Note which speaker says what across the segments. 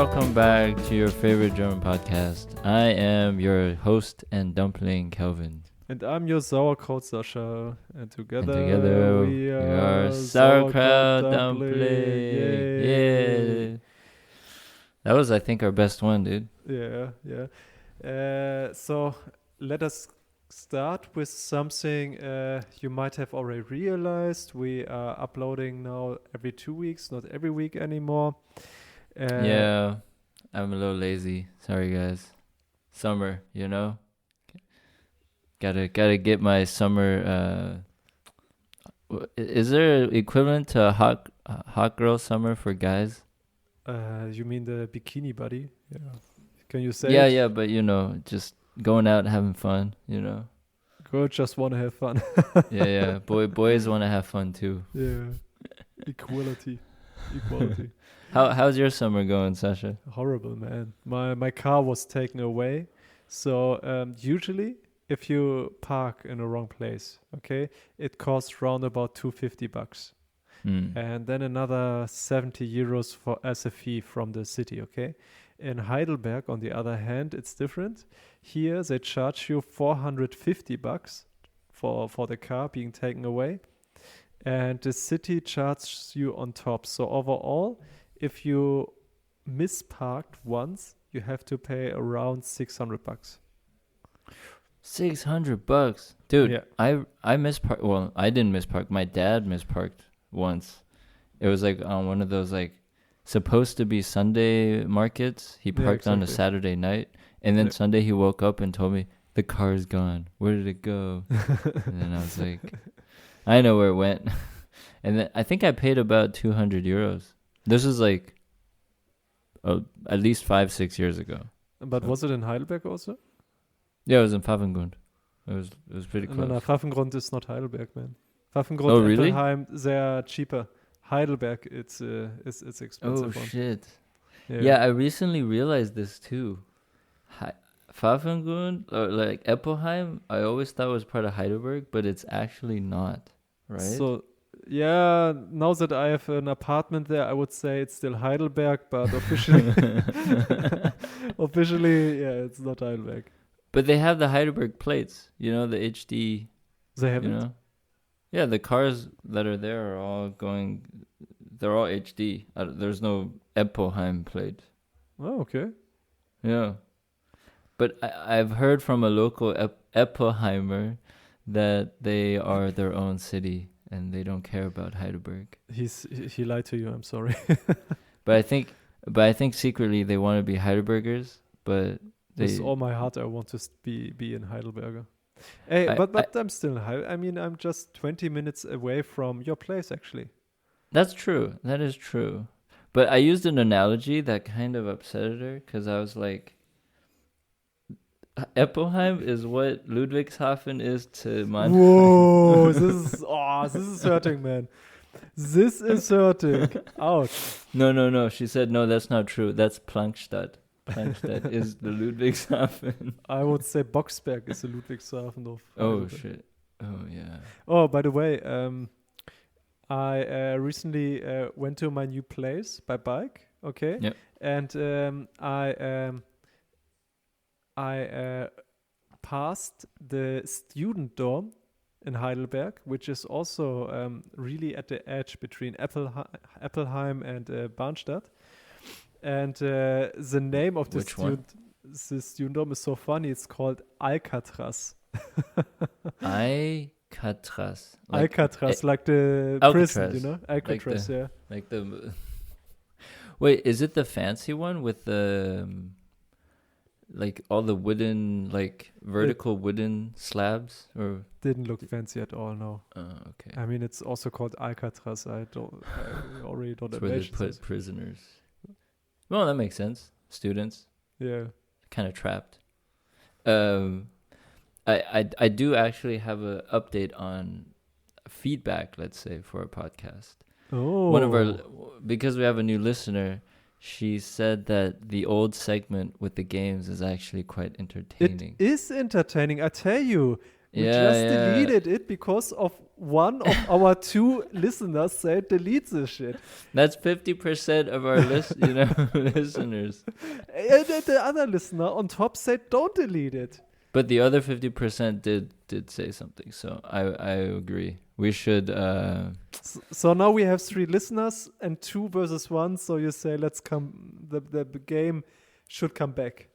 Speaker 1: welcome back to your favorite German podcast. I am your host and dumpling, Kelvin.
Speaker 2: And I'm your sauerkraut, Sascha. And
Speaker 1: Together
Speaker 2: we
Speaker 1: are
Speaker 2: are
Speaker 1: sauerkraut
Speaker 2: dumpling.
Speaker 1: dumpling.
Speaker 2: Yay.
Speaker 1: Yeah. That was, I think, our best one, dude.
Speaker 2: Yeah. So let us start with something you might have already realized. We are uploading now every 2 weeks, not every week anymore.
Speaker 1: Yeah, I'm a little lazy. Sorry, guys. Summer, you know? Gotta get my summer. Is there equivalent to a hot girl summer for guys?
Speaker 2: You mean the bikini body? Yeah. Can you say?
Speaker 1: Yeah, but just going out and having fun.
Speaker 2: Girls just want to have fun.
Speaker 1: Yeah. Boys want to have fun too.
Speaker 2: Yeah. Equality.
Speaker 1: How's your summer going, Sascha?
Speaker 2: Horrible, man. My car was taken away. So usually, if you park in the wrong place, okay, it costs round about $250, and then another 70 euros as a fee from the city. Okay, in Heidelberg, on the other hand, it's different. Here they charge you $450 for the car being taken away, and the city charges you on top. So overall, if you misparked once, you have to pay around $600.
Speaker 1: $600, dude.
Speaker 2: Yeah.
Speaker 1: I misparked. Well, I didn't mispark. My dad misparked once. It was like on one of those like supposed to be Sunday markets. He parked on a Saturday night, and then Sunday he woke up and told me the car's gone. Where did it go? And then I was like, I know where it went. And then I think I paid about 200 euros. This is like at least 5-6 years ago.
Speaker 2: But was it in Heidelberg also?
Speaker 1: Yeah, it was in Pfaffengrund. It was pretty close.
Speaker 2: No, Pfaffengrund is not Heidelberg, man. Pfaffengrund,
Speaker 1: really?
Speaker 2: Eppelheim, they are cheaper. Heidelberg, it's expensive.
Speaker 1: Oh, shit.
Speaker 2: Yeah,
Speaker 1: I recently realized this too. Pfaffengrund, or like Eppelheim, I always thought was part of Heidelberg, but it's actually not, right?
Speaker 2: So, yeah, now that I have an apartment there, I would say it's still Heidelberg, but officially, yeah, it's not Heidelberg.
Speaker 1: But they have the Heidelberg plates, the HD.
Speaker 2: They have it?
Speaker 1: Yeah, the cars that are there are all they're all HD. There's no Eppelheim plate.
Speaker 2: Oh, okay.
Speaker 1: Yeah. But I've heard from a local Eppelheimer that they are their own city and they don't care about Heidelberg.
Speaker 2: He lied to you, I'm sorry.
Speaker 1: But I think secretly they want to be Heidelbergers, but
Speaker 2: with all my heart I want to be in Heidelberger. Hey, but I'm still in Heidelberg. I mean, I'm just 20 minutes away from your place, actually.
Speaker 1: That's true. That is true. But I used an analogy that kind of upset her because I was like, Eppelheim is what Ludwigshafen is to Mannheim.
Speaker 2: Whoa, this is hurting, man. This is hurting. Ouch.
Speaker 1: No. She said, no, that's not true. That's Plankstadt. Plankstadt is the Ludwigshafen.
Speaker 2: I would say Boxberg is the Ludwigshafen of
Speaker 1: Heidelberg. Oh, shit. Oh, yeah.
Speaker 2: Oh, by the way, I recently went to my new place by bike, okay?
Speaker 1: Yep.
Speaker 2: And I passed the student dorm in Heidelberg, which is also really at the edge between Eppelheim and Barnstadt. And the name of the student dorm is so funny. It's called Alcatraz.
Speaker 1: Alcatraz.
Speaker 2: Alcatraz, like the prison, Alcatraz, yeah.
Speaker 1: Like the. Wait, is it the fancy one with the like all the wooden, like vertical wooden slabs, or
Speaker 2: didn't look fancy at all? No.
Speaker 1: Oh, okay.
Speaker 2: I mean, it's also called Alcatraz. I already don't
Speaker 1: That's
Speaker 2: imagine.
Speaker 1: where they put prisoners. Well, that makes sense. Students.
Speaker 2: Yeah. Kind
Speaker 1: of trapped. I do actually have an update on feedback, let's say, for a podcast.
Speaker 2: Oh.
Speaker 1: Because we have a new listener, she said that the old segment with the games is actually quite entertaining.
Speaker 2: It is entertaining. I tell you, We just deleted it because of one of our 2 listeners said delete this shit.
Speaker 1: That's 50% of our listeners.
Speaker 2: And the other listener on top said don't delete it.
Speaker 1: But the other 50% did say something, so I agree. We should.
Speaker 2: So now we have 3 listeners and 2 versus 1. So you say let's come. The game should come back.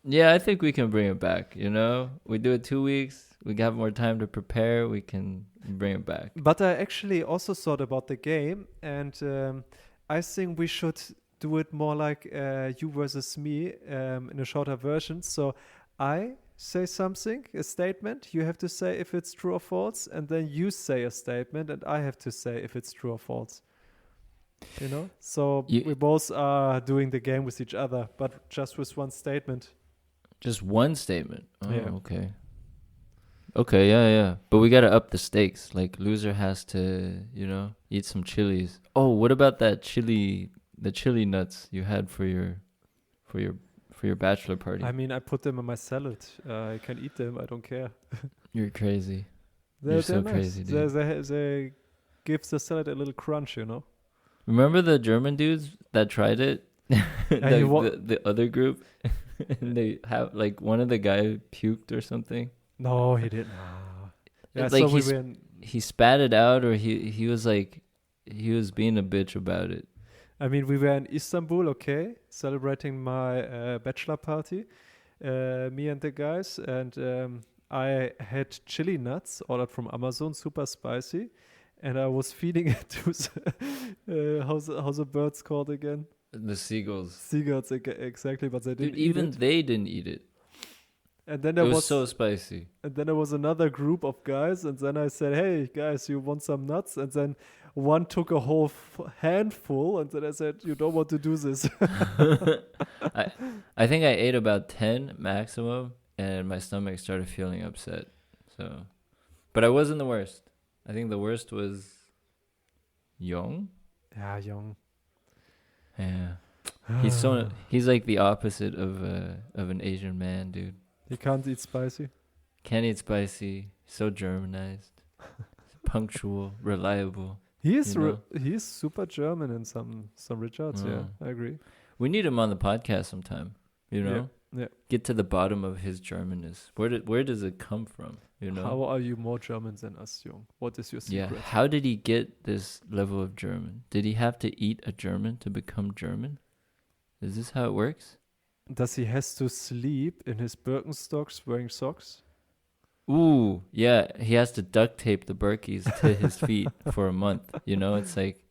Speaker 1: Yeah, I think we can bring it back. We do it 2 weeks. We have more time to prepare. We can bring it back.
Speaker 2: But I actually also thought about the game, and I think we should do it more like you versus me in a shorter version. So I say something, a statement. You have to say if it's true or false, and then you say a statement, and I have to say if it's true or false. So we both are doing the game with each other, but just with one statement.
Speaker 1: Just one statement. Oh,
Speaker 2: yeah.
Speaker 1: Okay. Okay, yeah. But we gotta up the stakes. Like loser has to, eat some chilies. Oh, what about the chili nuts you had for your bachelor party?
Speaker 2: I mean, I put them in my salad. I can eat them. I don't care.
Speaker 1: You're crazy. You're so nice. Crazy, dude.
Speaker 2: They give the salad a little crunch,
Speaker 1: Remember the German dudes that tried it? the other group? And they have like one of the guy puked or something.
Speaker 2: No, he didn't. Yeah,
Speaker 1: like he spat it out, or he was like he was being a bitch about it.
Speaker 2: I mean, we were in Istanbul, okay, celebrating my bachelor party, me and the guys, and I had chili nuts ordered from Amazon, super spicy, and I was feeding it to how's the birds called again?
Speaker 1: The seagulls.
Speaker 2: Seagulls, exactly, but they didn't.
Speaker 1: Even they didn't eat it.
Speaker 2: And then
Speaker 1: it was so spicy.
Speaker 2: And then there was another group of guys, and then I said, "Hey guys, you want some nuts?" And then one took a whole handful, and then I said, "You don't want to do this."
Speaker 1: I think I ate about 10 maximum, and my stomach started feeling upset. So, but I wasn't the worst. I think the worst was Young.
Speaker 2: Yeah, Young.
Speaker 1: Yeah, he's like the opposite of an Asian man, dude.
Speaker 2: He can't eat spicy.
Speaker 1: Can't eat spicy. So Germanized, punctual, reliable.
Speaker 2: He is super German in some regards. Yeah, I agree.
Speaker 1: We need him on the podcast sometime.
Speaker 2: Yeah.
Speaker 1: Get to the bottom of his Germanness. Where does it come from?
Speaker 2: How are you more German than us, Jung? What is your secret?
Speaker 1: Yeah. How did he get this level of German? Did he have to eat a German to become German? Is this how it works?
Speaker 2: Does he has to sleep in his Birkenstocks wearing socks?
Speaker 1: Ooh, yeah. He has to duct tape the Birkies to his feet for a month. It's like.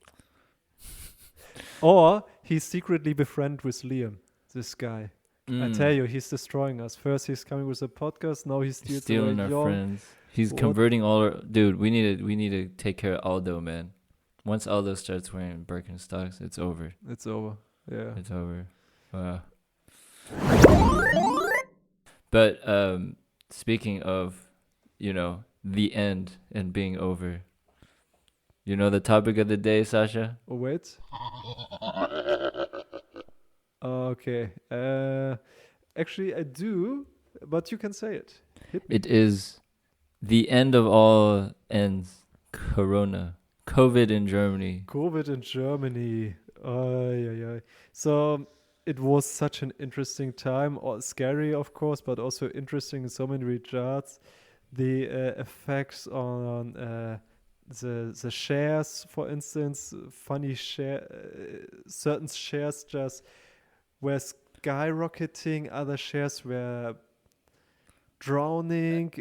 Speaker 2: Or he's secretly befriended with Liam, this guy. I tell you, he's destroying us. First, he's coming with a podcast. Now he's
Speaker 1: stealing our friends. He's converting all our... Dude, we need to take care of Aldo, man. Once Aldo starts wearing Birkenstocks, it's over.
Speaker 2: It's over. Yeah.
Speaker 1: It's over. Wow. But speaking of, the end and being over, the topic of the day, Sascha?
Speaker 2: Oh, wait. Okay. Actually, I do, but you can say it. Hit me.
Speaker 1: It is the end of all ends. Corona. COVID in Germany.
Speaker 2: COVID in Germany. So it was such an interesting time. Scary, of course, but also interesting in so many regards. The effects on the shares, for instance, certain shares just were skyrocketing, other shares were drowning.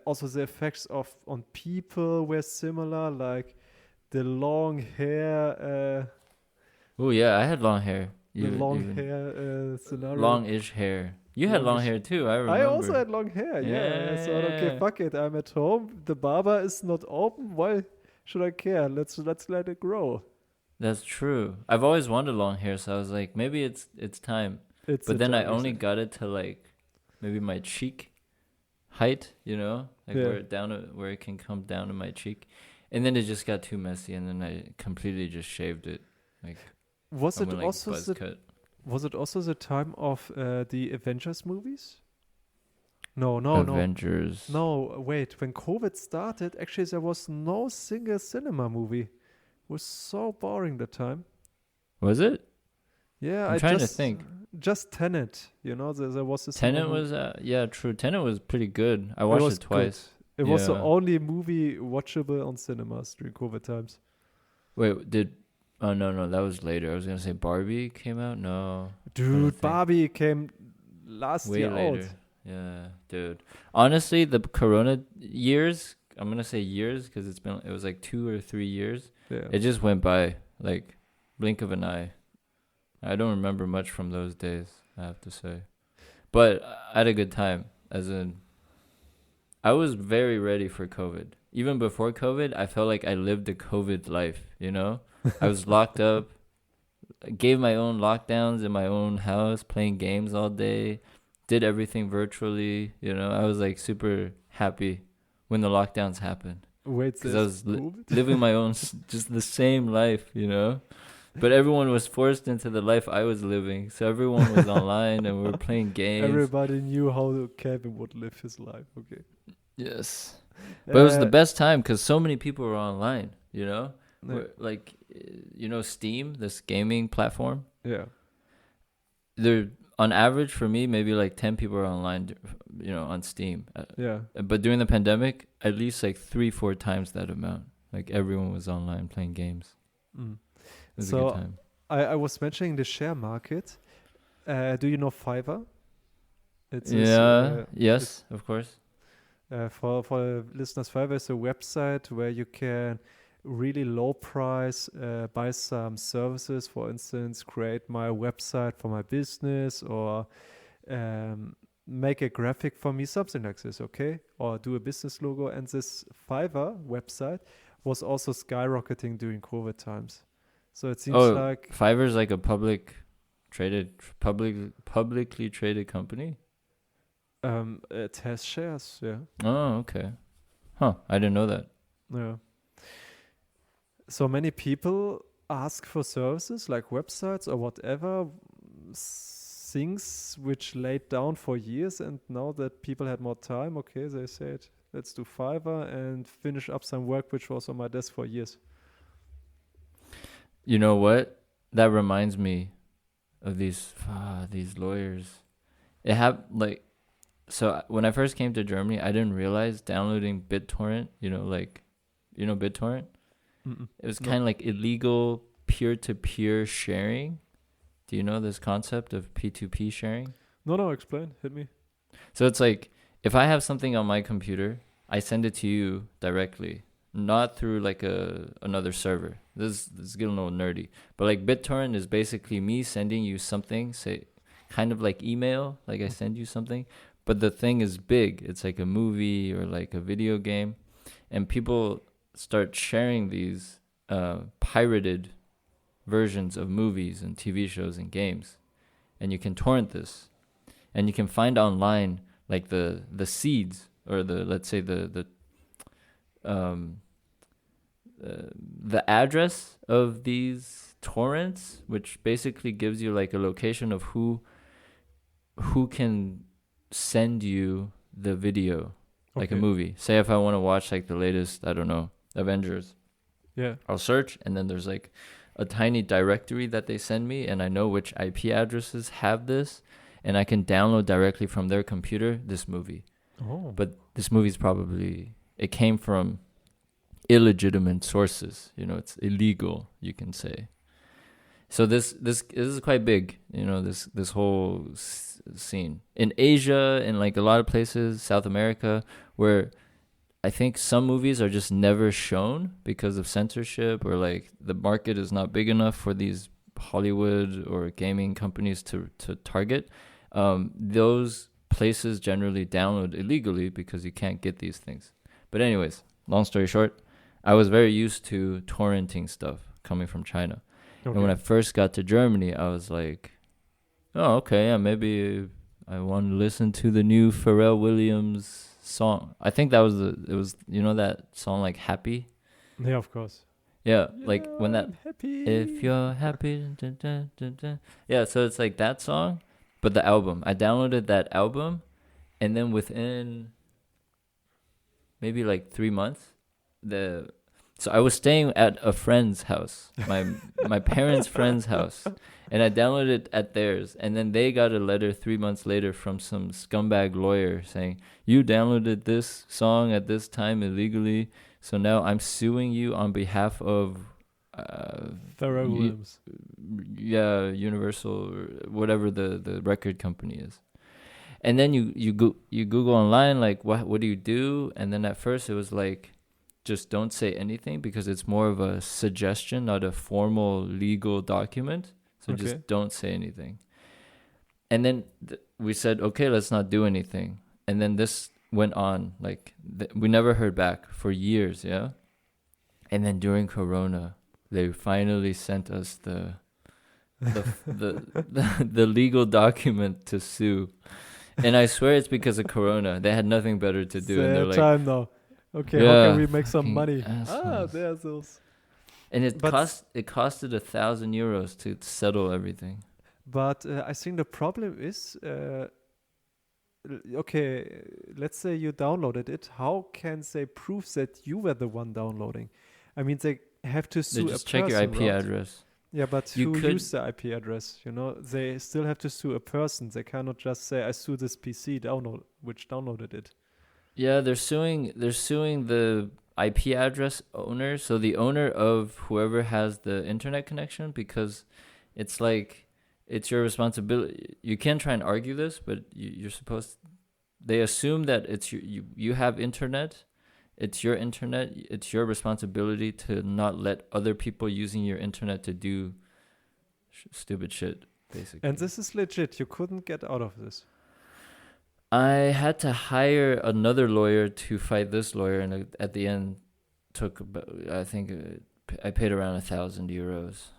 Speaker 2: Also, the effects on people were similar, like the long hair.
Speaker 1: Oh yeah, I had long hair.
Speaker 2: Hair scenario.
Speaker 1: Long-ish hair. You had long hair too, I remember.
Speaker 2: I also had long hair, yeah. So I don't care, fuck it, I'm at home. The barber is not open. Why should I care? Let's let it grow.
Speaker 1: That's true. I've always wanted long hair, so I was like, maybe it's time. But then I only got it to like maybe my cheek height, where it can come down to my cheek, and then it just got too messy, and then I completely just shaved it. Like,
Speaker 2: was it also the time of the Avengers movies? No,
Speaker 1: Avengers.
Speaker 2: no. Wait, when COVID started, actually there was no single cinema movie. It was so boring that time.
Speaker 1: Was it?
Speaker 2: Yeah,
Speaker 1: I'm trying to think.
Speaker 2: just Tenet. You know, there was a cinema
Speaker 1: Tenet was yeah, true. Tenet was pretty good. I
Speaker 2: It
Speaker 1: watched
Speaker 2: was
Speaker 1: it twice.
Speaker 2: good. It was the
Speaker 1: Yeah.
Speaker 2: only movie watchable on cinemas during COVID times.
Speaker 1: Wait, oh no, that was later. I was gonna say Barbie came out. No,
Speaker 2: Dude, Barbie came last
Speaker 1: way
Speaker 2: year
Speaker 1: later.
Speaker 2: out.
Speaker 1: Yeah, dude. Honestly, the Corona years. I'm gonna say years because it was like 2 or 3 years.
Speaker 2: Yeah.
Speaker 1: It just went by like blink of an eye. I don't remember much from those days, I have to say. But I had a good time. As in, I was very ready for COVID. Even before COVID, I felt like I lived a COVID life, you know? I was locked up, gave my own lockdowns in my own house, playing games all day, did everything virtually, you know? I was like super happy when the lockdowns happened.
Speaker 2: Wait,
Speaker 1: because I was living my own, just the same life, you know. But everyone was forced into the life I was living, so everyone was online and we were playing games.
Speaker 2: Everybody knew how Kelvin would live his life. Okay.
Speaker 1: Yes, but it was the best time because so many people were online. You know, like you know, Steam, this gaming platform.
Speaker 2: Yeah.
Speaker 1: There, on average, for me, maybe like 10 people are online. You know, on Steam.
Speaker 2: Yeah.
Speaker 1: But during the pandemic, at least like 3-4 times that amount. Like everyone was online playing games.
Speaker 2: Mm.
Speaker 1: It was a good time.
Speaker 2: I was mentioning the share market. Do you know Fiverr?
Speaker 1: Yes, of course.
Speaker 2: For listeners, Fiverr is a website where you can really low price buy some services. For instance, create my website for my business or make a graphic for me, something like this, okay? Or do a business logo. And this Fiverr website was also skyrocketing during COVID times. So it seems like
Speaker 1: Fiverr is like a publicly traded company.
Speaker 2: It has shares, yeah.
Speaker 1: Oh, okay. Huh, I didn't know that.
Speaker 2: Yeah. So many people ask for services like websites or whatever, things which laid down for years, and now that people had more time, okay, they said, let's do Fiverr and finish up some work which was on my desk for years.
Speaker 1: You know what? That reminds me of these lawyers. It happened like, so when I first came to Germany, I didn't realize downloading BitTorrent. You know BitTorrent.
Speaker 2: Mm-mm.
Speaker 1: It was kind of like illegal peer-to-peer sharing. Do you know this concept of P2P sharing?
Speaker 2: No, explain. Hit me.
Speaker 1: So it's like if I have something on my computer, I send it to you directly, not through like another server. This is getting a little nerdy, but like BitTorrent is basically me sending you something, say kind of like email, like I send you something, but the thing is big. It's like a movie or like a video game, and people start sharing these pirated versions of movies and TV shows and games, and you can torrent this, and you can find online like the seeds or let's say the address of these torrents, which basically gives you like a location of who can send you the video, like a movie. Say if I want to watch like the latest, I don't know, Avengers.
Speaker 2: Yeah.
Speaker 1: I'll search, and then there's like a tiny directory that they send me, and I know which IP addresses have this, and I can download directly from their computer this movie.
Speaker 2: Oh.
Speaker 1: But this movie's it came from illegitimate sources. You know, it's illegal, you can say. So this is quite big, you know, this whole scene in Asia and like a lot of places, South America, where I think some movies are just never shown because of censorship, or like the market is not big enough for these Hollywood or gaming companies to target. Those places generally download illegally because you can't get these things. But anyways, long story short, I was very used to torrenting stuff coming from China. Okay. And when I first got to Germany, I was like, oh, okay, yeah, maybe I want to listen to the new Pharrell Williams song. I think it was you know that song like Happy?
Speaker 2: Yeah, of course.
Speaker 1: Yeah, like when that
Speaker 2: happy.
Speaker 1: If you're happy, dun, dun, dun, dun. Yeah, so it's like that song, but the album. I downloaded that album, And then within maybe like 3 months, so I was staying at a friend's house, my parents' friend's house, and I downloaded it at theirs. And then they got a letter 3 months later from some scumbag lawyer saying, you downloaded this song at this time illegally, so now I'm suing you on behalf of
Speaker 2: Pharrell Williams.
Speaker 1: Yeah, Universal, or whatever the record company is. And then you Google online, like, what do you do? And then at first it was like, just don't say anything, because it's more of a suggestion, not a formal legal document. So just don't say anything. And then we said, okay, let's not do anything. And then this went on, like, we never heard back for years, yeah? And then during Corona, they finally sent us the legal document to sue. And I swear it's because of Corona. They had nothing better to do. And they're like,
Speaker 2: time now. Okay,
Speaker 1: yeah,
Speaker 2: how can we make some money?
Speaker 1: Assholes.
Speaker 2: There's those.
Speaker 1: And it costed 1,000 euros to settle everything.
Speaker 2: But I think the problem is, okay, let's say you downloaded it. How can they prove that you were the one downloading? I mean, they have to sue
Speaker 1: They just
Speaker 2: a
Speaker 1: check your IP
Speaker 2: right?
Speaker 1: address.
Speaker 2: Yeah, but who used the IP address? You know, they still have to sue a person. They cannot just say, I sue this PC which downloaded it.
Speaker 1: Yeah, they're suing the IP address owner, so the owner of whoever has the internet connection, because it's like, it's your responsibility. You can try and argue this, but you're supposed. They assume that it's you have internet. It's your internet. It's your responsibility to not let other people using your internet to do stupid shit, basically.
Speaker 2: And this is legit. You couldn't get out of this.
Speaker 1: I had to hire another lawyer to fight this lawyer, and at the end, took about, I think I paid around 1,000 euros.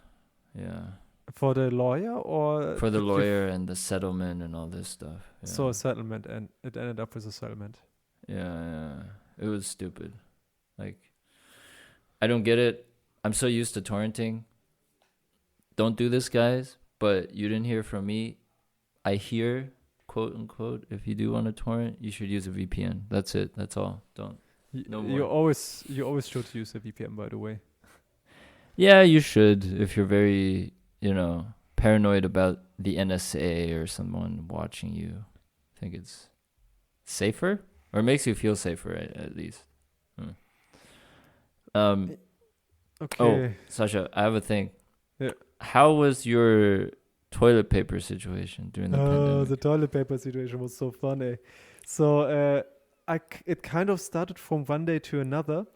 Speaker 1: Yeah.
Speaker 2: For the lawyer, or
Speaker 1: for the lawyer and the settlement and all this stuff. Yeah.
Speaker 2: So a settlement, and it ended up with a settlement.
Speaker 1: Yeah. It was stupid. Like, I don't get it. I'm so used to torrenting. Don't do this, guys. But you didn't hear from me. I hear, quote unquote, if you do want to torrent, you should use a VPN. That's it. That's all. Don't. No more.
Speaker 2: You always should use a VPN, by the way.
Speaker 1: Yeah, you should, if you're very, paranoid about the NSA or someone watching you. I think it's safer, or it makes you feel safer at least.
Speaker 2: Okay.
Speaker 1: Oh, Sascha, I have a thing.
Speaker 2: Yeah.
Speaker 1: How was your toilet paper situation during the pandemic?
Speaker 2: Oh, the toilet paper situation was so funny. So it kind of started from one day to another,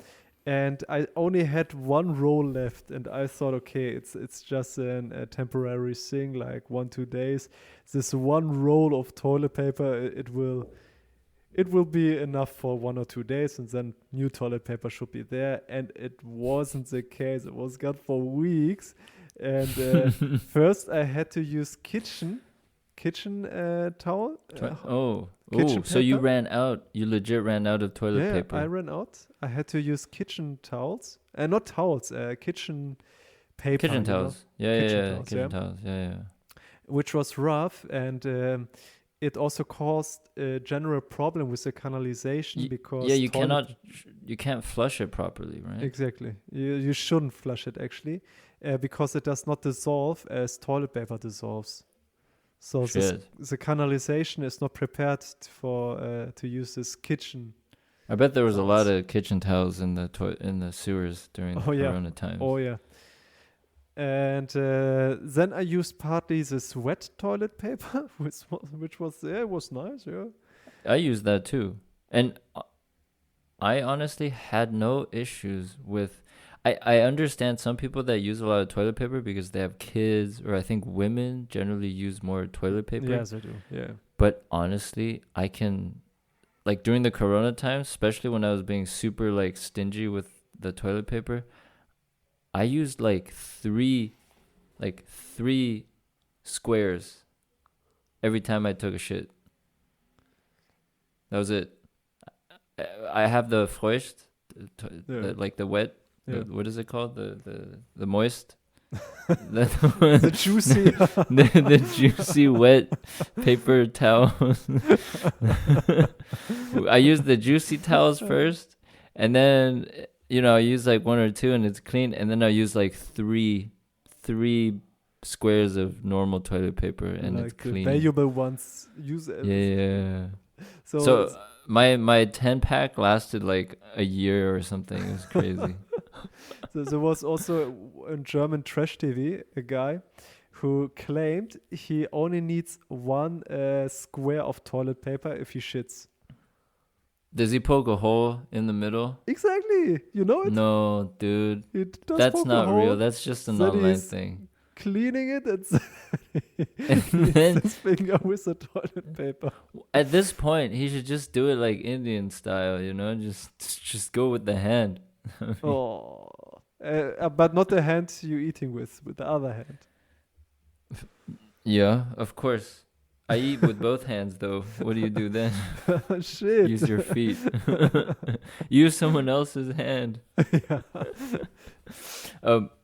Speaker 2: and I only had one roll left, and I thought, okay, it's just a temporary thing, like 1-2 days. This one roll of toilet paper, it will be enough for 1 or 2 days, and then new toilet paper should be there. And it wasn't the case. It was gone for weeks. And first I had to use kitchen towel.
Speaker 1: So you legit ran out of toilet paper.
Speaker 2: I ran out. I had to use kitchen towels. Not towels, kitchen paper.
Speaker 1: Kitchen towels. Kitchen towels.
Speaker 2: Which was rough, and it also caused a general problem with the canalization, because
Speaker 1: you can't flush it properly, right?
Speaker 2: Exactly. You shouldn't flush it, actually, because it does not dissolve as toilet paper dissolves. So the canalization is not prepared to use this kitchen.
Speaker 1: I bet there was a lot of kitchen towels in the sewers during the Corona times.
Speaker 2: Oh yeah. And then I used partly this wet toilet paper, which was it was nice. Yeah.
Speaker 1: I used that too, and I honestly had no issues with. I understand some people that use a lot of toilet paper because they have kids, or I think women generally use more toilet paper.
Speaker 2: Yes, I do. Yeah.
Speaker 1: But honestly, I can, like, during the Corona times, especially when I was being super like stingy with the toilet paper, I used like three squares every time I took a shit. That was it. I have the feucht, like the wet.
Speaker 2: Yeah.
Speaker 1: What is it called? The moist.
Speaker 2: The juicy,
Speaker 1: the juicy wet paper towels. I use the juicy towels first, and then I use like one or two, and it's clean, and then I use like three squares of normal toilet paper, and
Speaker 2: like
Speaker 1: it's clean.
Speaker 2: The valuable ones. Use it.
Speaker 1: Yeah.
Speaker 2: So
Speaker 1: my 10-pack lasted like a year or something. It was crazy.
Speaker 2: So there was also in German trash TV a guy who claimed he only needs one square of toilet paper if he shits.
Speaker 1: Does he poke a hole in the middle?
Speaker 2: Exactly. You know it?
Speaker 1: No, dude.
Speaker 2: That's
Speaker 1: not real. That's just an online thing.
Speaker 2: Cleaning it and
Speaker 1: then
Speaker 2: his finger with the toilet paper.
Speaker 1: At this point, he should just do it like Indian style, just go with the hand.
Speaker 2: But not the hand you eating with the other hand.
Speaker 1: Yeah, of course. I eat with both hands, though. What do you do then?
Speaker 2: Shit.
Speaker 1: Use your feet. Use someone else's hand.
Speaker 2: Yeah.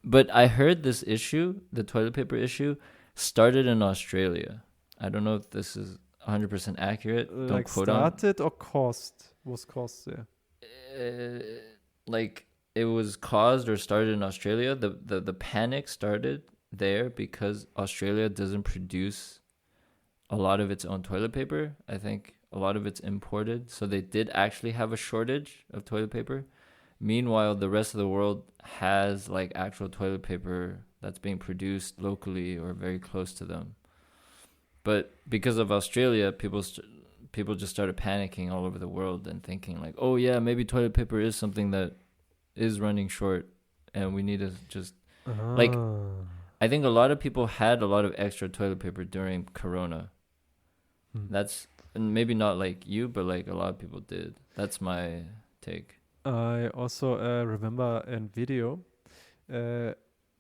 Speaker 1: But I heard this issue, the toilet paper issue, started in Australia. I don't know if this is 100% accurate. Don't quote on.
Speaker 2: Started or caused? Was caused there?
Speaker 1: Like it was caused or started in Australia. The panic started there because Australia doesn't produce a lot of its own toilet paper. I think a lot of it's imported. So they did actually have a shortage of toilet paper. Meanwhile, the rest of the world has like actual toilet paper that's being produced locally or very close to them. But because of Australia, people just started panicking all over the world and thinking like, oh yeah, maybe toilet paper is something that is running short and we need to just like, I think a lot of people had a lot of extra toilet paper during Corona. That's, and maybe not like you, but like a lot of people did. That's my take.
Speaker 2: I also remember a video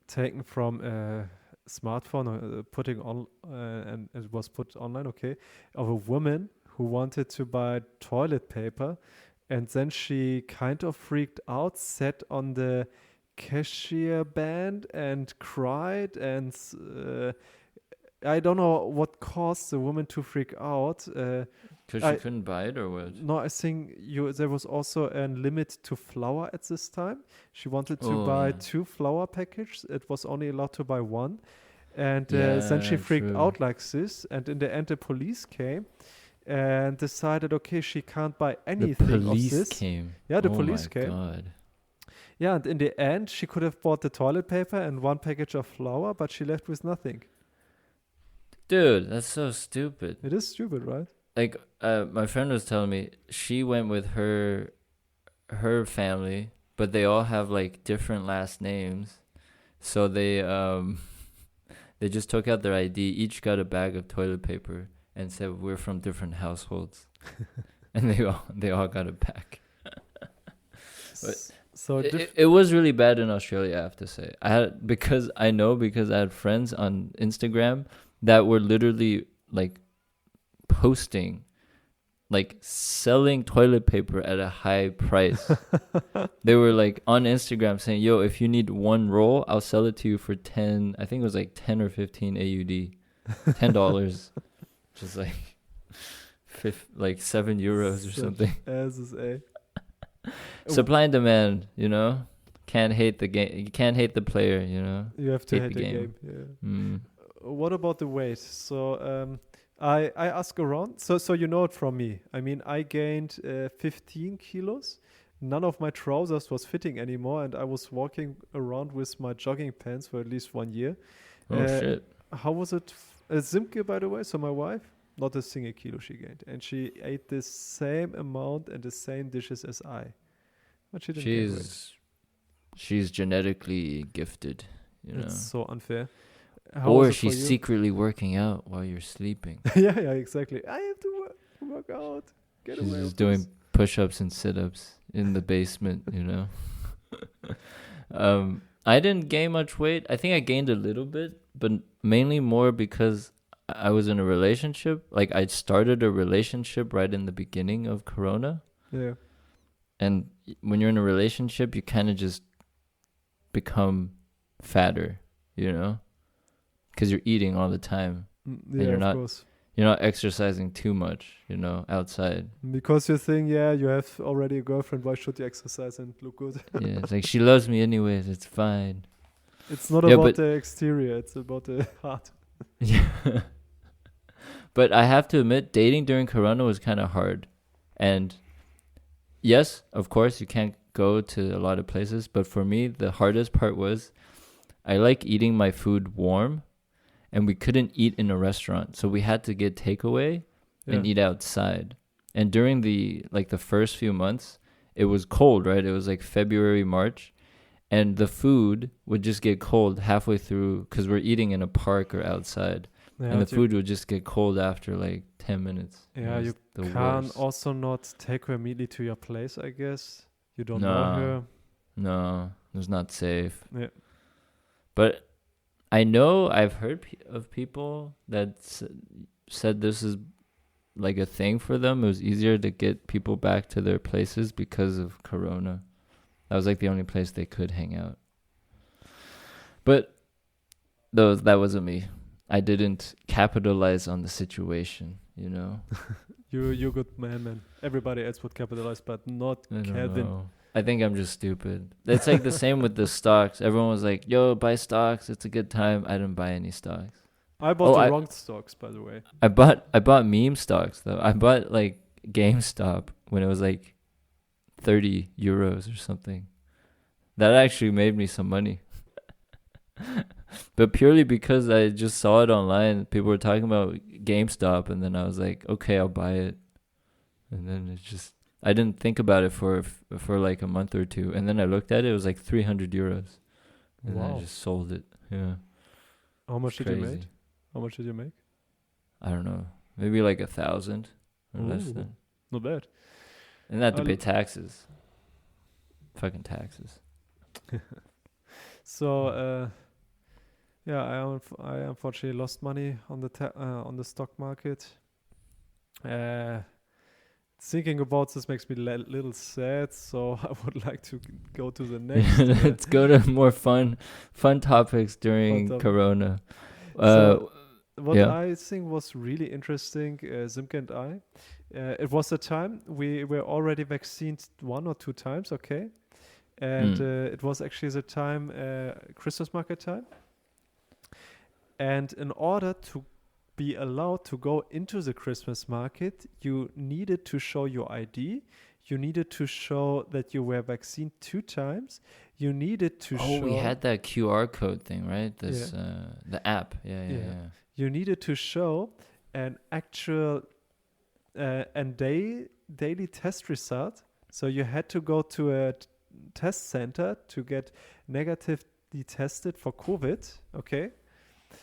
Speaker 2: taken from a smartphone, putting on, and it was put online, of a woman who wanted to buy toilet paper, and then she kind of freaked out, sat on the cashier band and cried, and I don't know what caused the woman to freak out.
Speaker 1: Because she couldn't buy it or what?
Speaker 2: No, I think there was also a limit to flour at this time. She wanted to buy 2 flour packages. It was only allowed to buy 1. And then she freaked out like this. And in the end, the police came and decided, okay, she can't buy anything of this.
Speaker 1: The police came?
Speaker 2: Yeah, the police came.
Speaker 1: Oh my God.
Speaker 2: Yeah, and in the end, she could have bought the toilet paper and 1 package of flour, but she left with nothing.
Speaker 1: Dude, that's so stupid.
Speaker 2: It is stupid, right?
Speaker 1: Like, my friend was telling me she went with her family, but they all have like different last names. So they just took out their ID, each got a bag of toilet paper, and said we're from different households, and they all got it back. But
Speaker 2: so
Speaker 1: it was really bad in Australia, I have to say. Because I had friends on Instagram that were literally like posting, like selling toilet paper at a high price. They were like on Instagram saying, yo, if you need 1 roll, I'll sell it to you for 10, I think it was like 10 or 15 AUD, $10, just like 7 euros or something. Supply and demand, can't hate the game. You can't hate the player,
Speaker 2: You have to hate the game. Yeah. What about the weight? So I ask around. So you know it from me. I mean, I gained 15 kilos. None of my trousers was fitting anymore, and I was walking around with my jogging pants for at least 1 year.
Speaker 1: Oh shit!
Speaker 2: How was it? Simke, by the way, so my wife, not a single kilo she gained, and she ate the same amount and the same dishes as I. But she didn't gain weight.
Speaker 1: She's genetically gifted.
Speaker 2: It's so unfair.
Speaker 1: Or she's secretly working out while you're sleeping.
Speaker 2: yeah, exactly. I have to work out. She's
Speaker 1: just doing push-ups and sit-ups in the basement, I didn't gain much weight. I think I gained a little bit, but mainly more because I was in a relationship. Like, I started a relationship right in the beginning of Corona.
Speaker 2: Yeah.
Speaker 1: And when you're in a relationship, you kind of just become fatter. you know, because you're eating all the time.
Speaker 2: Yeah,
Speaker 1: you're
Speaker 2: of
Speaker 1: not
Speaker 2: course.
Speaker 1: you're not exercising too much, you know, outside.
Speaker 2: Because you think, yeah, you have already a girlfriend. Why should you exercise and look good?
Speaker 1: Yeah, it's like she loves me anyways. It's fine.
Speaker 2: It's not
Speaker 1: Yeah,
Speaker 2: about
Speaker 1: but
Speaker 2: the exterior. It's about the heart.
Speaker 1: yeah. But I have to admit, dating during Corona was kind of hard. And yes, of course, you can't go to a lot of places. But for me, the hardest part was I like eating my food warm, and we couldn't eat in a restaurant. So we had to get takeaway and eat outside. And during the first few months, it was cold, right? It was like February, March. And the food would just get cold halfway through because we're eating in a park or outside.
Speaker 2: Yeah,
Speaker 1: And the food would just get cold after like 10 minutes.
Speaker 2: Yeah, you can also not take her immediately to your place, I guess. You don't know her.
Speaker 1: No, it's not safe.
Speaker 2: Yeah.
Speaker 1: But I know I've heard of people that said this is like a thing for them. It was easier to get people back to their places because of Corona. That was like the only place they could hang out. But that wasn't me. I didn't capitalize on the situation, you know.
Speaker 2: You're good man. Everybody else would capitalize, but not Kelvin.
Speaker 1: I think I'm just stupid. It's like the same with the stocks. Everyone was like, "Yo, buy stocks. It's a good time." I didn't buy any stocks.
Speaker 2: I bought the wrong stocks, by the way.
Speaker 1: I bought meme stocks though. I bought like GameStop when it was like 30 euros or something. That actually made me some money. But purely because I just saw it online. People were talking about GameStop, and then I was like, okay, I'll buy it. And then I didn't think about it for like a month or two. And then I looked at it, it was like 300 euros. And then I just sold it. Yeah.
Speaker 2: How much did you make? How much did you make?
Speaker 1: I don't know. Maybe like 1,000 or less than.
Speaker 2: Not bad.
Speaker 1: And I had to pay taxes. Fucking taxes.
Speaker 2: So, I unfortunately lost money on the stock market. Thinking about this makes me a little sad, so I would like to go to the next.
Speaker 1: Let's go to more fun topics during Corona.
Speaker 2: What I think was really interesting, Simke and I, it was a time we were already vaccinated 1 or 2 times, okay? And it was actually the time, Christmas market time. And in order to be allowed to go into the Christmas market, you needed to show your ID. You needed to show that you were vaccinated 2 times. You needed to show...
Speaker 1: Oh, we had that QR code thing, right? The app. Yeah.
Speaker 2: You needed to show an actual daily test result. So you had to go to a test center to get negatively tested for COVID, okay?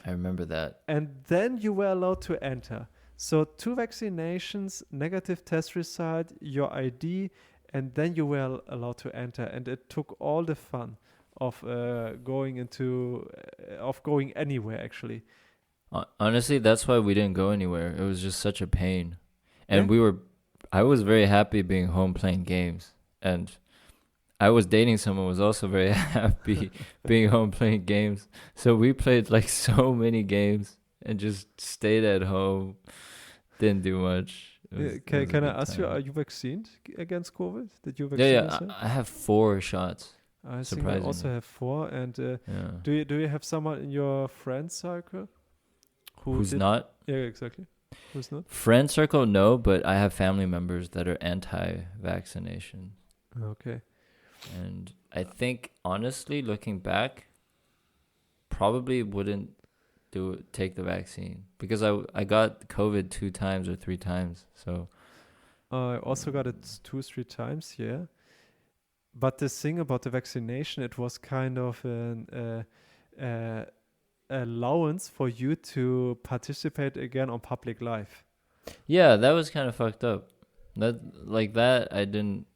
Speaker 1: I remember that.
Speaker 2: And then you were allowed to enter. So 2 vaccinations, negative test result, your ID, and then you were allowed to enter. And it took all the fun of going anywhere, actually.
Speaker 1: Honestly, that's why we didn't go anywhere. It was just such a pain. And I was very happy being home playing games. And I was dating someone who was also very happy being home playing games. So we played like so many games and just stayed at home. Didn't do much.
Speaker 2: Can I ask you, are you vaccinated against COVID? Did you vaccinate yourself?
Speaker 1: I have 4 shots.
Speaker 2: I think I also have 4. And do you have someone in your friend circle
Speaker 1: who's not?
Speaker 2: Yeah, exactly. Who's not?
Speaker 1: Friend circle, no, but I have family members that are anti-vaccination.
Speaker 2: Okay.
Speaker 1: And I think, honestly, looking back, probably wouldn't take the vaccine because I got COVID 2 times or 3 times. So
Speaker 2: I also got it 2, 3 times, yeah. But the thing about the vaccination, it was kind of an allowance for you to participate again on public life.
Speaker 1: Yeah, that was kind of fucked up. That I didn't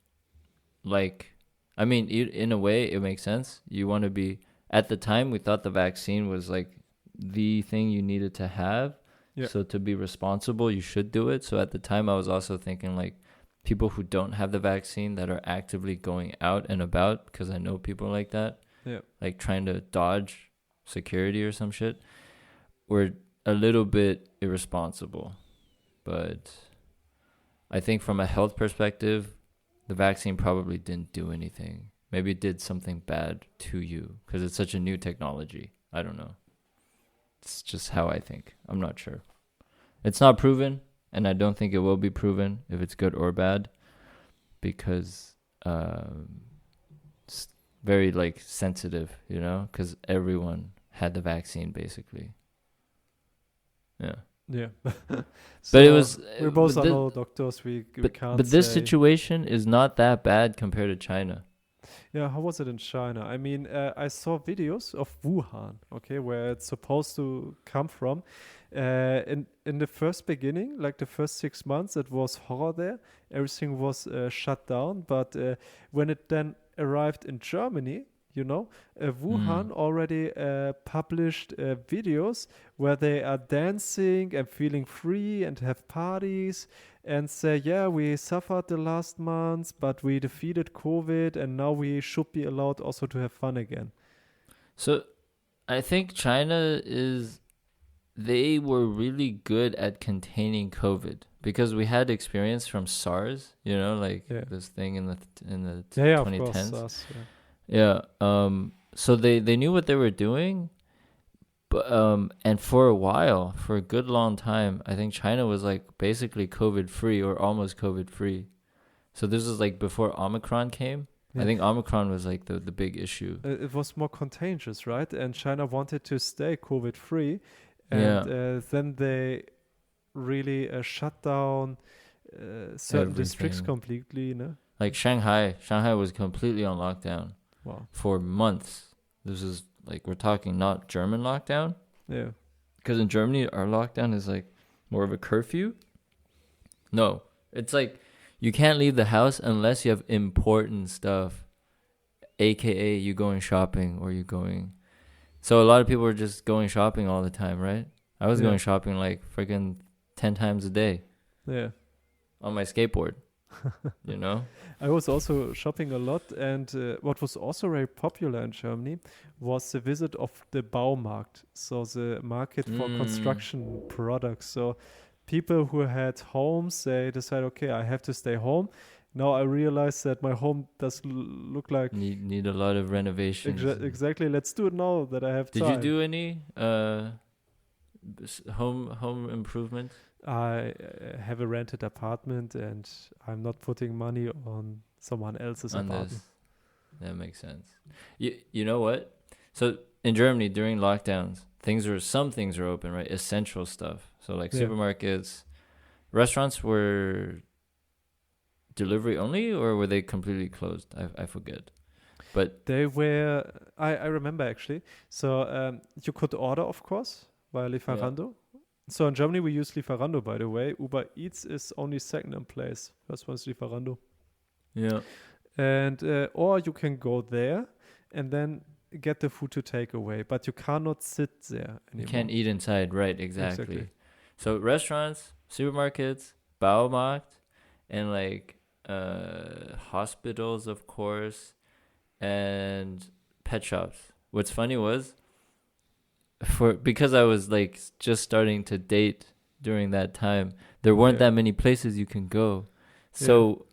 Speaker 1: like. I mean, in a way, it makes sense. You want to be... At the time, we thought the vaccine was like the thing you needed to have. Yeah. So to be responsible, you should do it. So at the time, I was also thinking like people who don't have the vaccine that are actively going out and about, because I know people like that. Yeah. Like trying to dodge security or some shit were a little bit irresponsible. But I think from a health perspective, the vaccine probably didn't do anything. Maybe it did something bad to you because it's such a new technology. I don't know. It's just how I think. I'm not sure. It's not proven, and I don't think it will be proven if it's good or bad because it's very like sensitive, you know, because everyone had the vaccine basically. Yeah.
Speaker 2: Yeah.
Speaker 1: But it was.
Speaker 2: We're both no doctors. We can't.
Speaker 1: But this situation is not that bad compared to China.
Speaker 2: Yeah, how was it in China? I mean, I saw videos of Wuhan, okay, where it's supposed to come from. In the first beginning, like the first 6 months, it was horror there. Everything was shut down. But when it then arrived in Germany, you know, Wuhan already published videos where they are dancing and feeling free and have parties and say, yeah, we suffered the last months, but we defeated COVID and now we should be allowed also to have fun again.
Speaker 1: So I think China they were really good at containing COVID because we had experience from SARS, you know, like this thing in the 2010s.
Speaker 2: Of course, SARS,
Speaker 1: Yeah. So they knew what they were doing, but and for a while, for a good long time, I think China was like basically COVID free or almost COVID free. So this was like before Omicron came. Yeah. I think Omicron was like the big issue.
Speaker 2: It was more contagious, right? And China wanted to stay COVID free, and then they really shut down certain districts completely. No?
Speaker 1: Like Shanghai was completely on lockdown.
Speaker 2: Wow.
Speaker 1: For months. This is like, we're talking not German lockdown.
Speaker 2: Yeah.
Speaker 1: Because in Germany, our lockdown is like more of a curfew. No, it's like you can't leave the house unless you have important stuff, aka you going shopping or you going. So a lot of people were just going shopping all the time, right? I was going shopping like freaking 10 times a day.
Speaker 2: Yeah.
Speaker 1: On my skateboard. You know,
Speaker 2: I was also shopping a lot, and what was also very popular in Germany was the visit of the Baumarkt, so the market for construction products. So people who had homes, they decide, okay, I have to stay home. Now I realize that my home does look like
Speaker 1: need a lot of renovations.
Speaker 2: Exactly. Let's do it now that I have time.
Speaker 1: Did you do any home improvement?
Speaker 2: I have a rented apartment and I'm not putting money on someone else's apartment.
Speaker 1: That makes sense. You know what? So in Germany during lockdowns, some things are open, right? Essential stuff. So like supermarkets, restaurants were delivery only, or were they completely closed? I forget. But
Speaker 2: they were. I remember actually. So you could order, of course, via Lieferando. Yeah. So in Germany, we use Lieferando, by the way. Uber Eats is only second in place. First one is Lieferando.
Speaker 1: Yeah.
Speaker 2: And or you can go there and then get the food to take away, but you cannot sit there anymore.
Speaker 1: You can't eat inside, right? Exactly. So restaurants, supermarkets, Baumarkt, and like hospitals, of course, and pet shops. What's funny was, because I was like just starting to date during that time, there weren't that many places you can go. So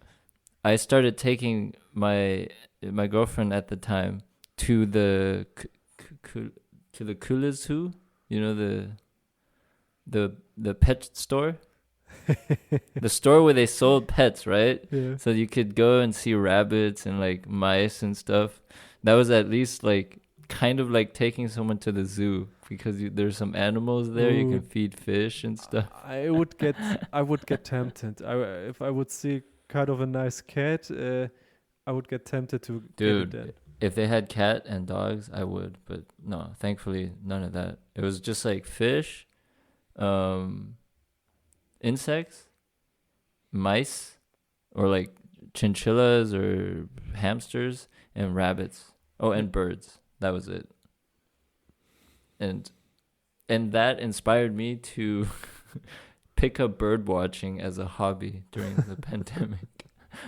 Speaker 1: I started taking my girlfriend at the time to the Kulizu, you know, the pet store. The store where they sold pets, right?
Speaker 2: Yeah.
Speaker 1: So you could go and see rabbits and like mice and stuff. That was at least like kind of like taking someone to the zoo, because there's some animals there. You can feed fish and stuff.
Speaker 2: I would get tempted. If I would see kind of a nice cat, I would get tempted to get it then.
Speaker 1: If they had cat and dogs, I would, but no, thankfully none of that. It was just like fish, insects, mice, or like chinchillas or hamsters, and rabbits. Oh, and birds. That was it. And that inspired me to pick up bird watching as a hobby during the pandemic.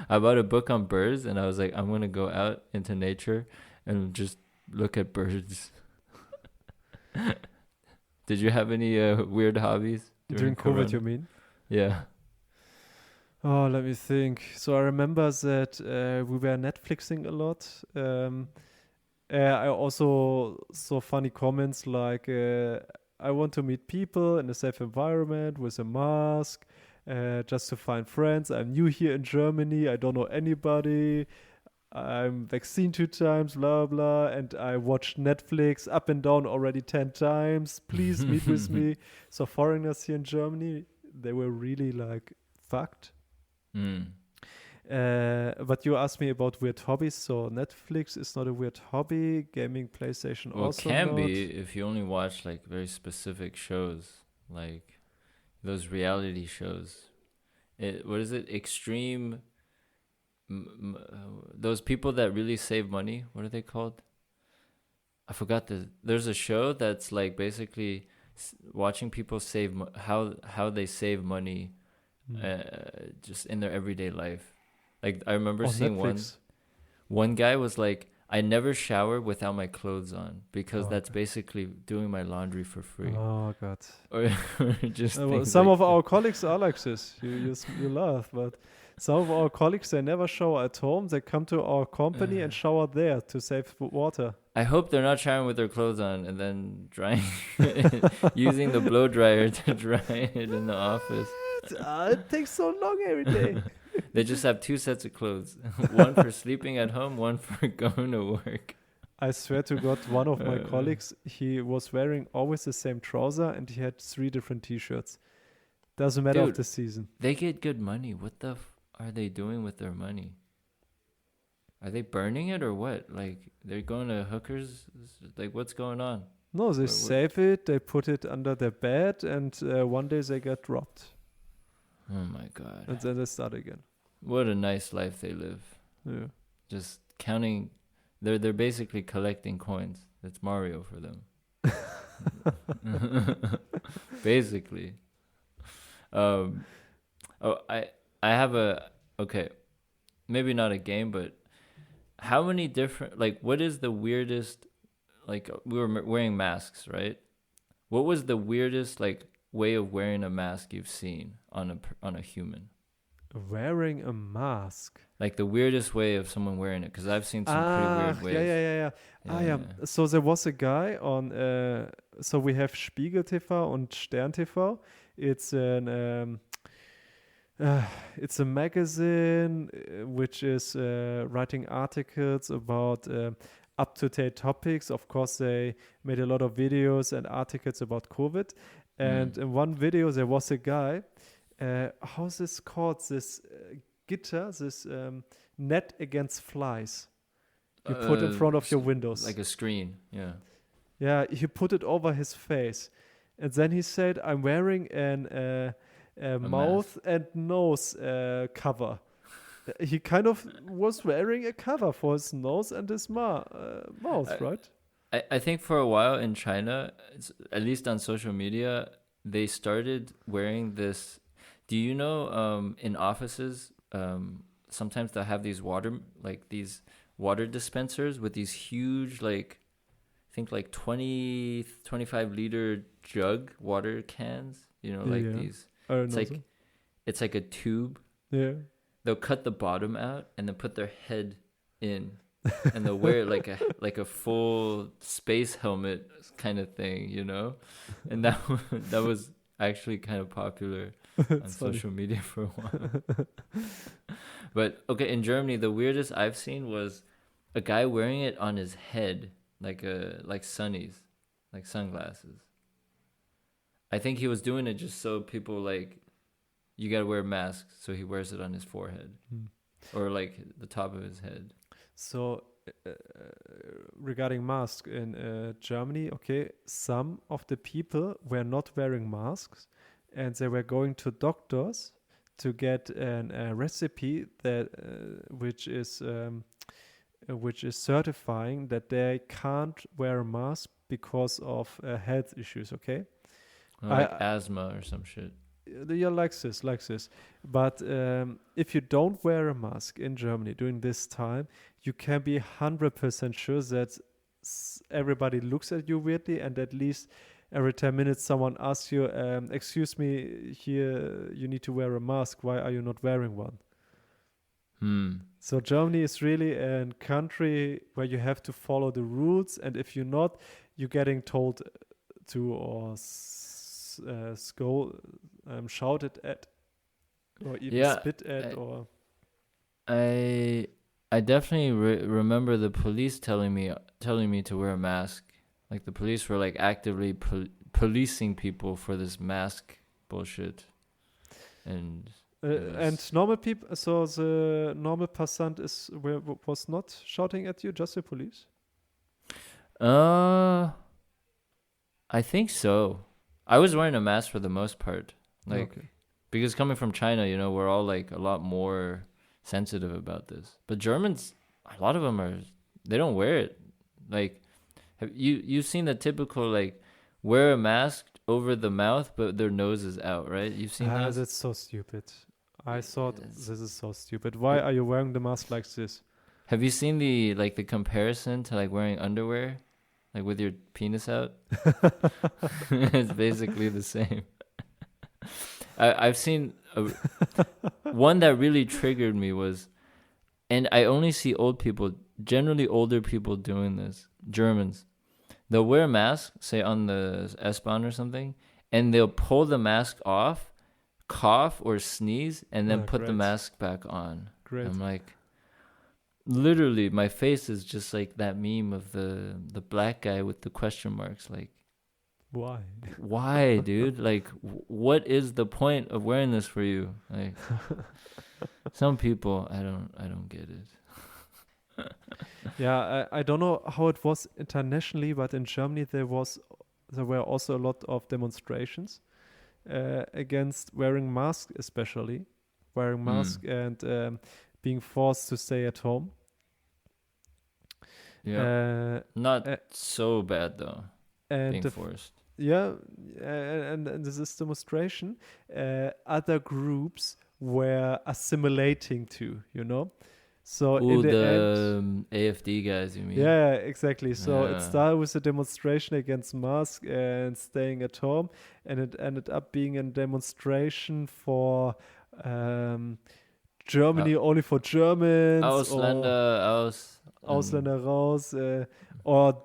Speaker 1: I bought a book on birds, and I was like, I'm going to go out into nature and just look at birds. Did you have any weird hobbies
Speaker 2: During COVID, you mean?
Speaker 1: Yeah.
Speaker 2: Oh, let me think. So I remember that we were Netflixing a lot. I also saw funny comments like, I want to meet people in a safe environment with a mask, just to find friends. I'm new here in Germany. I don't know anybody. I'm vaccinated 2 times, blah, blah. And I watched Netflix up and down already 10 times. Please meet with me. So foreigners here in Germany, they were really like fucked. But you asked me about weird hobbies. So Netflix is not a weird hobby. Gaming, PlayStation also
Speaker 1: Well, it can
Speaker 2: not.
Speaker 1: be if you only watch like very specific shows, like those reality shows. What is it? Extreme. Those people that really save money. What are they called? I forgot. There's a show that's like basically watching people save how they save money, just in their everyday life. Like I remember seeing
Speaker 2: Netflix.
Speaker 1: one guy was like, I never shower without my clothes on because that's basically doing my laundry for free.
Speaker 2: Oh God!
Speaker 1: Or just
Speaker 2: some
Speaker 1: like
Speaker 2: of our colleagues are like this. You laugh, but some of our colleagues, they never shower at home. They come to our company and shower there to save water.
Speaker 1: I hope they're not showering with their clothes on and then drying, using the blow dryer to dry it in the office.
Speaker 2: It takes so long every day.
Speaker 1: They just have 2 sets of clothes, one for sleeping at home, one for going to work.
Speaker 2: I swear to God, one of my colleagues, he was wearing always the same trouser and he had 3 different T-shirts. Doesn't matter of the season.
Speaker 1: They get good money. What the are they doing with their money? Are they burning it or what? Like they're going to hookers? Like what's going on?
Speaker 2: No, they save it, they put it under their bed, and one day they get robbed.
Speaker 1: Oh my God.
Speaker 2: And then they start again.
Speaker 1: What a nice life they live.
Speaker 2: Yeah.
Speaker 1: Just counting. They're basically collecting coins. That's Mario for them. Basically. I have okay, maybe not a game, but how many different, like, what is the weirdest, like, we were wearing masks, right? What was the weirdest, like, way of wearing a mask you've seen on a human?
Speaker 2: Wearing a mask?
Speaker 1: Like the weirdest way of someone wearing it, because I've seen some pretty weird ways.
Speaker 2: Yeah. So there was a guy on, so we have Spiegel TV und Stern TV. It's it's a magazine which is writing articles about up-to-date topics. Of course, they made a lot of videos and articles about COVID. And in one video, there was a guy, how's this called? This guitar, this net against flies. You put in front of your windows.
Speaker 1: Like a screen, yeah.
Speaker 2: Yeah, he put it over his face. And then he said, I'm wearing a mouth and nose cover. He kind of was wearing a cover for his nose and his mouth, right?
Speaker 1: I think for a while in China, at least on social media, they started wearing this. Do you know in offices, sometimes they'll have these water dispensers with these huge, like, I think like 20, 25 liter jug water cans, these. It's like a tube.
Speaker 2: Yeah.
Speaker 1: They'll cut the bottom out and then put their head in, and they'll wear like a full space helmet kind of thing, and that was actually kind of popular on social media for a while. But okay, in Germany, the weirdest I've seen was a guy wearing it on his head, like sunnies, like sunglasses. I think he was doing it just so people you gotta wear masks, so he wears it on his forehead or like the top of his head. So
Speaker 2: regarding masks in Germany, okay, some of the people were not wearing masks and they were going to doctors to get a recipe that which is certifying that they can't wear a mask because of health issues, okay?
Speaker 1: Like asthma or some shit.
Speaker 2: Yeah, like this. But if you don't wear a mask in Germany during this time, you can be 100% sure that everybody looks at you weirdly, and at least every 10 minutes someone asks you, excuse me, here you need to wear a mask. Why are you not wearing one? So Germany is really a country where you have to follow the rules, and if you're not, you're getting told to or shouted at, or even spit at, or.
Speaker 1: I definitely remember the police telling me to wear a mask. Like the police were like actively policing people for this mask bullshit, and
Speaker 2: normal people. So the normal passant was not shouting at you, just the police.
Speaker 1: I think so. I was wearing a mask for the most part, because coming from China, we're all like a lot more sensitive about this. But Germans, a lot of them they don't wear it. Like, have you've seen the typical like wear a mask over the mouth, but their nose is out, right? You've seen that?
Speaker 2: That's so stupid. I thought this is so stupid. Why are you wearing the mask like this?
Speaker 1: Have you seen the comparison to like wearing underwear, like with your penis out? It's basically the same. I've seen one that really triggered me was, and I only see generally older people doing this. Germans, they'll wear a mask, say on the S-Bahn or something, and they'll pull the mask off, cough or sneeze, and then put the mask back on. Great. I'm like, literally, my face is just like that meme of the black guy with the question marks. Like, why, dude? Like, what is the point of wearing this for you? Like, some people, I don't get it.
Speaker 2: Yeah, I don't know how it was internationally, but in Germany there were also a lot of demonstrations against wearing masks, especially wearing masks and being forced to stay at home.
Speaker 1: Yeah, not so bad though. And being forced.
Speaker 2: Yeah, and this is demonstration. Other groups were assimilating to, So in the end,
Speaker 1: AfD guys, you mean?
Speaker 2: Yeah, exactly. So it started with a demonstration against masks and staying at home, and it ended up being a demonstration for Germany only for Germans, Ausländer raus, or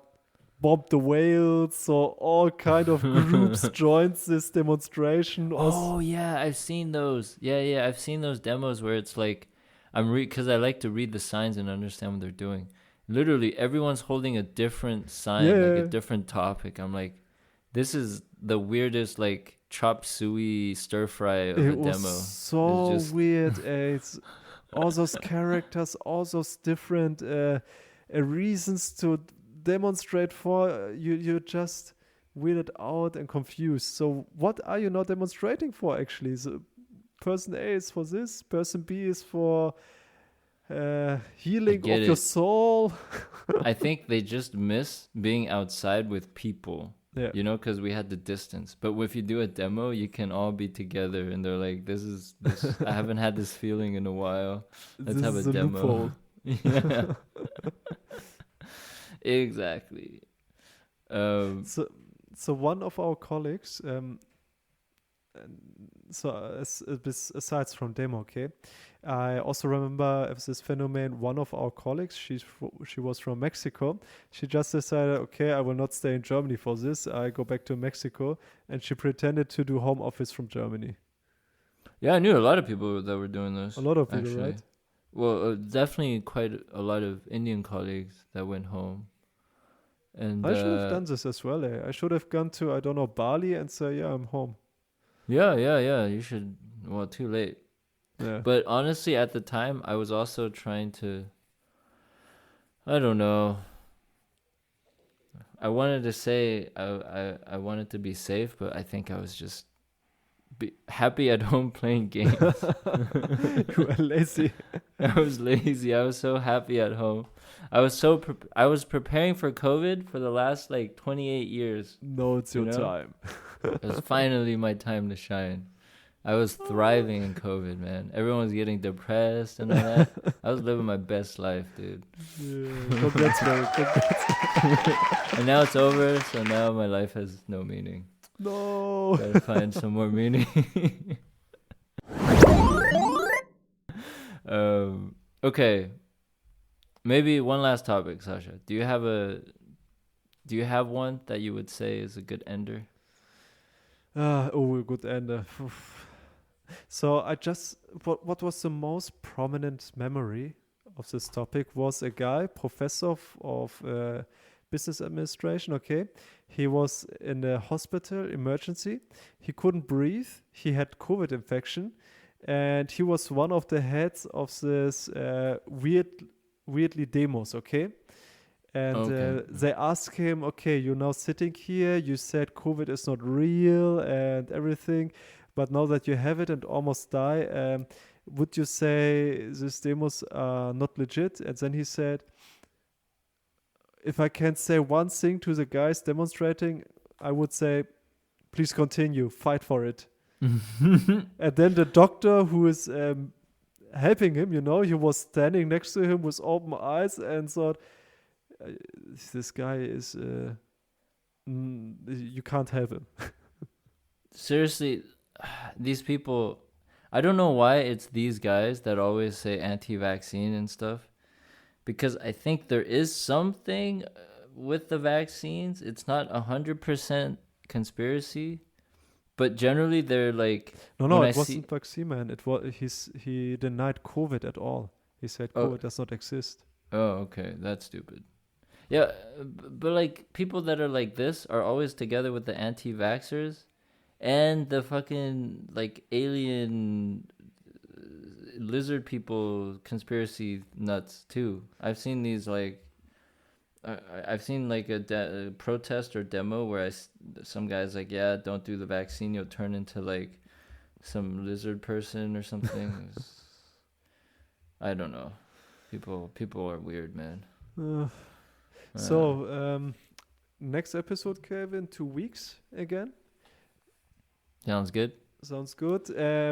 Speaker 2: Bomb the Whales. So all kind of groups joined this demonstration.
Speaker 1: I've seen those. Yeah, I've seen those demos where it's like, because I like to read the signs and understand what they're doing. Literally, everyone's holding a different sign, like a different topic. I'm like, this is the weirdest, like, chop suey stir fry of a demo.
Speaker 2: So weird. It's all those characters, all those different reasons to demonstrate for. You're just weirded out and confused. So what are you not demonstrating for, actually? So person A is for this, person B is for healing of your soul.
Speaker 1: I think they just miss being outside with people, because we had the distance. But if you do a demo, you can all be together, and they're like, this I haven't had this feeling in a while. Let's have a demo. Yeah. Exactly.
Speaker 2: So one of our colleagues, aside from demo, I also remember this phenomenon. One of our colleagues, she was from Mexico. She just decided, I will not stay in Germany for this. I go back to Mexico, and she pretended to do home office from Germany.
Speaker 1: Yeah, I knew a lot of people that were doing this.
Speaker 2: A lot of people, actually. Right?
Speaker 1: Well, definitely quite a lot of Indian colleagues that went home. And
Speaker 2: I should have done this as well. I should have gone to, I don't know, Bali and say, I'm home.
Speaker 1: Yeah. You should. Well, too late. Yeah. But honestly, at the time, I was also trying to, I don't know. I wanted to say I wanted to be safe, but I think I was just happy at home playing games.
Speaker 2: You were lazy.
Speaker 1: I was lazy. I was so happy at home. I was preparing for COVID for the last 28 years.
Speaker 2: No, it's your time.
Speaker 1: It was finally my time to shine. I was thriving in COVID, man. Everyone was getting depressed and all that. I was living my best life, dude.
Speaker 2: Yeah, congrats, man. Congrats.
Speaker 1: And now it's over, so now my life has no meaning.
Speaker 2: No.
Speaker 1: Gotta find some more meaning. Okay. Maybe one last topic, Sascha. Do you have one that you would say is a good ender?
Speaker 2: A good ender. So what was the most prominent memory of this topic was a guy, professor of business administration, okay? He was in a hospital emergency. He couldn't breathe. He had COVID infection. And he was one of the heads of this weirdly demos, okay? And they asked him, okay, you're now sitting here. You said COVID is not real and everything. But now that you have it and almost die, would you say these demos are not legit? And then he said, if I can say one thing to the guys demonstrating, I would say, please continue, fight for it. And then the doctor who is helping him, he was standing next to him with open eyes and thought, this guy is, you can't help him.
Speaker 1: Seriously, these people, I don't know why it's these guys that always say anti-vaccine and stuff. Because I think there is something with the vaccines. It's not 100% conspiracy, but generally they're like.
Speaker 2: No, it wasn't vaccine, man. It was he denied COVID at all. He said COVID does not exist.
Speaker 1: Oh, okay, that's stupid. Yeah, but like people that are like this are always together with the anti-vaxxers and the fucking like alien. Lizard people conspiracy nuts too. I've seen these like I've seen like a protest or demo where some guy's like, yeah, don't do the vaccine, you'll turn into like some lizard person or something. I don't know. People are weird, man.
Speaker 2: So next episode, Kelvin, 2 weeks again.
Speaker 1: Sounds good.
Speaker 2: Sounds good.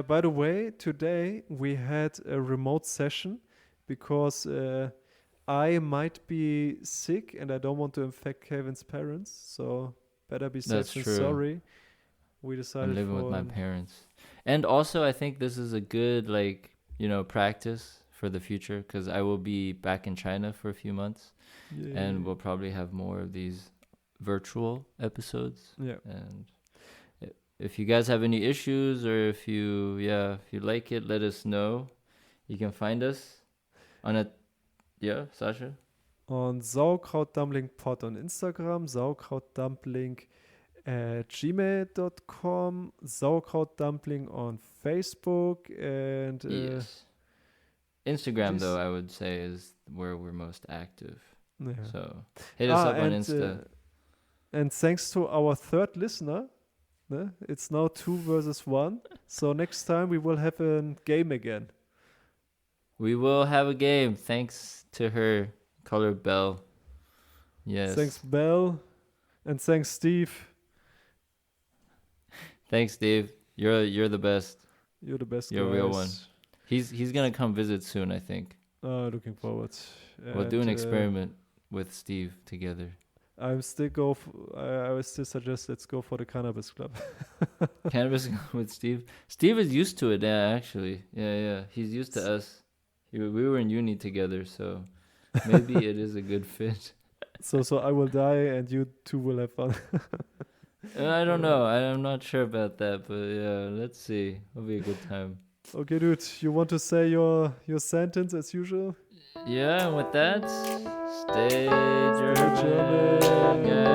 Speaker 2: By the way, today we had a remote session because I might be sick and I don't want to infect Kelvin's parents. So better be safe than sorry. We decided
Speaker 1: I'm living with my parents. And also, I think this is a good, practice for the future because I will be back in China for a few months. Yeah. And we'll probably have more of these virtual episodes. Yeah. And if you guys have any issues or if you like it, let us know. You can find us on Sascha?
Speaker 2: On Sauerkrautdumpling Pod on Instagram, Sauerkrautdumpling at gmail.com, Sauerkrautdumpling on Facebook, and
Speaker 1: yes. Instagram, though, I would say is where we're most active. Yeah. So hit us up on Insta.
Speaker 2: And thanks to our third listener, it's now 2 versus 1. So next time we will have a game again.
Speaker 1: We will have a game. Thanks to her. Call her Belle. Yes.
Speaker 2: Thanks, Belle. And thanks, Steve.
Speaker 1: Thanks, Steve. You're the best.
Speaker 2: You're the best.
Speaker 1: You're a real one. He's gonna come visit soon, I think.
Speaker 2: Looking forward.
Speaker 1: We'll do an experiment with Steve together.
Speaker 2: I would still suggest let's go for the cannabis club.
Speaker 1: Cannabis with Steve. Steve is used to it, actually. Yeah. He's used to us. We were in uni together, so maybe it is a good fit.
Speaker 2: So I will die and you two will have fun.
Speaker 1: I don't know. I'm not sure about that, but yeah, let's see. It'll be a good time.
Speaker 2: Okay, dude. You want to say your sentence as usual?
Speaker 1: Yeah, and with that, stay German.